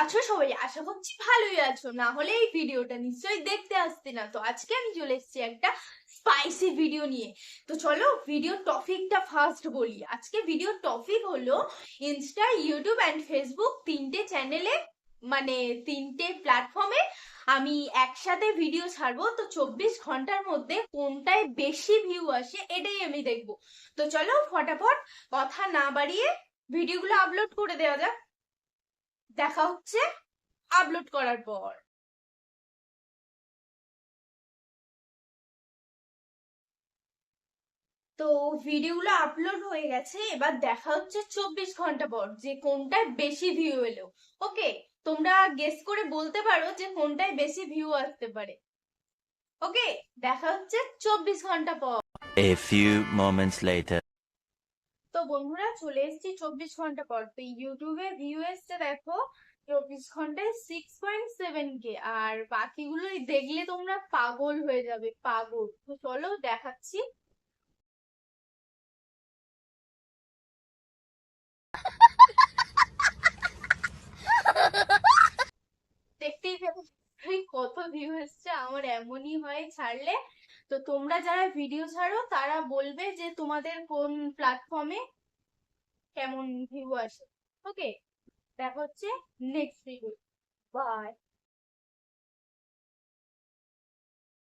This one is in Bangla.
আছো সবাই? আশা করছি ভালোই আছো, না হলে এই ভিডিওটা নিশ্চয়ই দেখতে আসতে না। তো আজকে আমি চলে এসেছি একটা স্পাইসি ভিডিও নিয়ে। তো চলো ভিডিও টপিকটা ফার্স্ট বলি। আজকে ভিডিও টপিক হলো ইনস্টা, ইউটিউব অ্যান্ড ফেসবুক তিনটে চ্যানেলে, মানে তিনটে প্ল্যাটফর্মে আমি একসাথে ভিডিও ছাড়বো। তো 24 ঘন্টার মধ্যে কোনটায় বেশি ভিউ আসে এটাই আমি দেখবো। তো চলো ফটাফট কথা না বাড়িয়ে ভিডিওগুলো আপলোড করে দেওয়া যাক। দেখা হচ্ছে আপলোড করার পর। তো ভিডিওগুলো আপলোড হয়ে গেছে, এবার দেখা হচ্ছে 24 ঘন্টা পর যে কোনটায় বেশি ভিউ এলো। ওকে, তোমরা গেস করে বলতে পারো যে কোনটায় বেশি ভিউ আসতে পারে। ওকে, দেখা হচ্ছে 24 ঘন্টা পর। A few moments later. তো বন্ধুরা চলে এসেছি 24 ঘন্টা পর। তো ইউটিউবে ভিউ এসছে দেখো 24 ঘন্টায় 6.7K, আর বাকিগুলো দেখলে তোমরা পাগল হয়ে যাবে, পাগল। তো চলো দেখাচ্ছি। দেখতেই পেলে কত ভিউ এসছে। আমার এমনই হয় ছাড়লে। তো তোমরা যারা ভিডিও ছাড়ো তারা বলবে যে তোমাদের কোন প্ল্যাটফর্মে কেমন ভিউ আসে। ওকে, দেখা হচ্ছে নেক্সট ভিডিও। বাই।